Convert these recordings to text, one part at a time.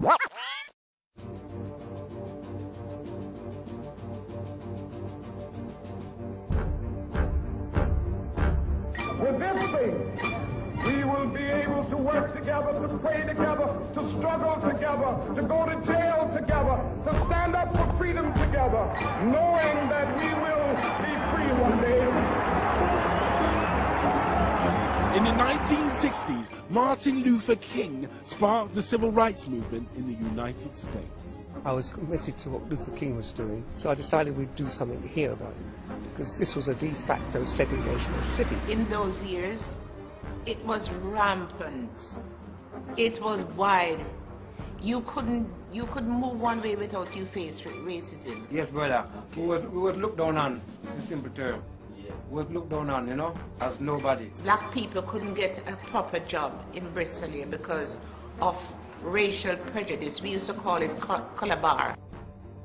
With this faith, we will be able to work together, to pray together, to struggle together, to go to jail together, to stand up for freedom together, knowing that we will be free one day. In the 1960s, Martin Luther King sparked the civil rights movement in the United States. I was committed to what Luther King was doing, so I decided we'd do something here about it, because this was a de facto segregationist city. In those years, it was rampant. It was wide. You couldn't move one way without you face racism. Yes, brother. We would look down on, in simple term. We would look down on, you know, as nobody. Black people couldn't get a proper job in Bristol here because of racial prejudice. We used to call it color bar.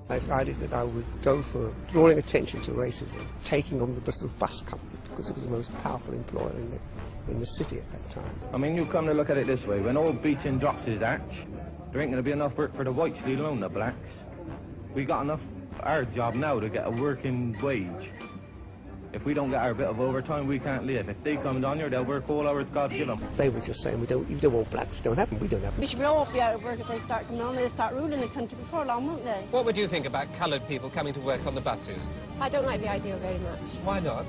I decided that I would go for drawing attention to racism, taking on the Bristol Bus Company, because it was the most powerful employer in the city at that time. I mean, you come to look at it this way, when old Beeching drops his arch, there ain't going to be enough work for the whites, let alone the blacks. We got enough, our job now, to get a working wage. If we don't get our bit of overtime, we can't live. If they come down here, they'll work all hours God give them. They were just saying, you don't want blacks, you don't have them, we don't have them. We should all be out of work if they start coming on, they'll start ruling the country before long, won't they? What would you think about coloured people coming to work on the buses? I don't like the idea very much. Why not?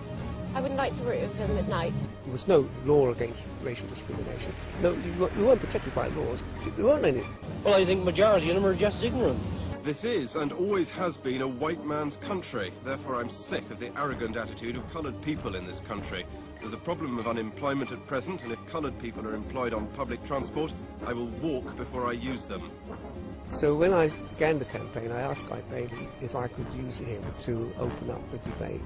I wouldn't like to work with them at night. There was no law against racial discrimination. No, you weren't protected by laws. There weren't any. Well, I think majority of them are just ignorant. This is and always has been a white man's country. Therefore, I'm sick of the arrogant attitude of coloured people in this country. There's a problem of unemployment at present, and if coloured people are employed on public transport, I will walk before I use them. So when I began the campaign, I asked Guy Bailey if I could use him to open up the debate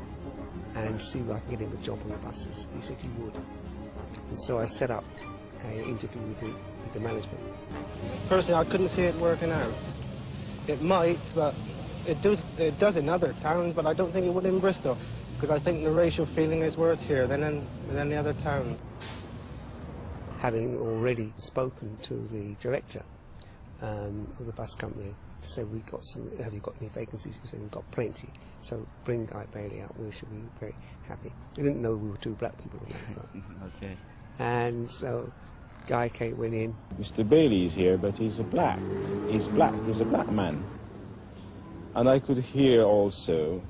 and see if I could get him a job on the buses. He said he would. And so I set up an interview with the management. Personally, I couldn't see it working out. It might, but it does in other towns, but I don't think it would in Bristol, because I think the racial feeling is worse here than in any other town. Having already spoken to the director of the bus company to say, we got some, have you got any vacancies? He said, we've got plenty, so bring Guy Bailey out, we should be very happy. They didn't know we were two black people on that phone. Okay. And so Guy Kate went in. Mr. Bailey's here, but he's a black. He's black. He's a black man. And I could hear also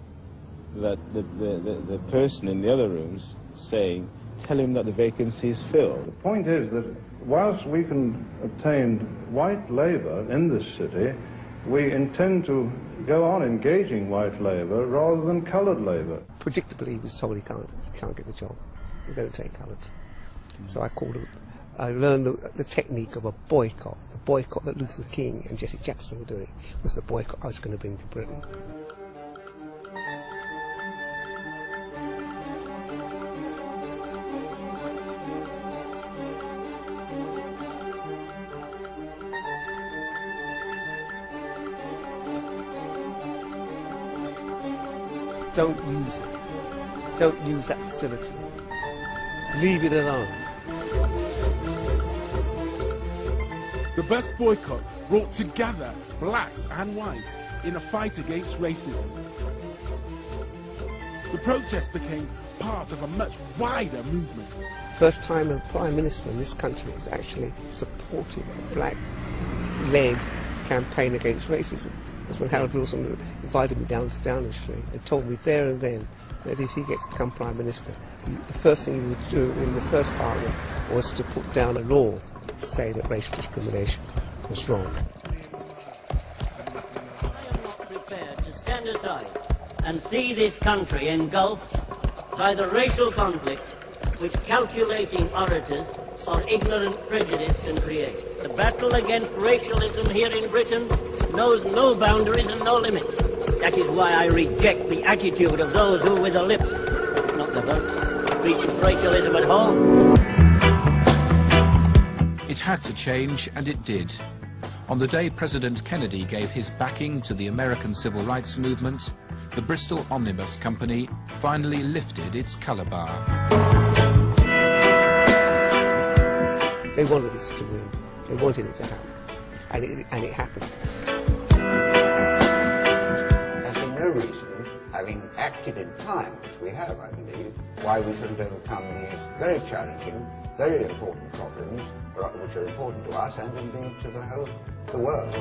that the person in the other rooms saying, tell him that the vacancy is filled. The point is that whilst we can obtain white labour in this city, we intend to go on engaging white labour rather than coloured labour. Predictably, he was told he can't get the job. They don't take coloured. So I learned the technique of a boycott. The boycott that Luther King and Jesse Jackson were doing was the boycott I was going to bring to Britain. Don't use it. Don't use that facility. Leave it alone. The bus boycott brought together blacks and whites in a fight against racism. The protest became part of a much wider movement. First time a Prime Minister in this country has actually supported a black-led campaign against racism. That's when Harold Wilson invited me down to Downing Street and told me there and then that if he gets become Prime Minister, the first thing he would do in the first Parliament was to put down a law to say that racial discrimination was wrong. I am not prepared to stand aside and see this country engulfed by the racial conflict which calculating orators or ignorant prejudice can create. The battle against racialism here in Britain knows no boundaries and no limits. That is why I reject the attitude of those who, with the lips, not the votes, preach racialism at home. It had to change, and it did. On the day President Kennedy gave his backing to the American civil rights movement, the Bristol Omnibus Company finally lifted its colour bar. They wanted us to win. They wanted it to happen. and it happened. There's been no reason, having acted in time, which we have, I believe, why we shouldn't overcome these very challenging, very important problems, which are important to us and indeed to the whole of the world.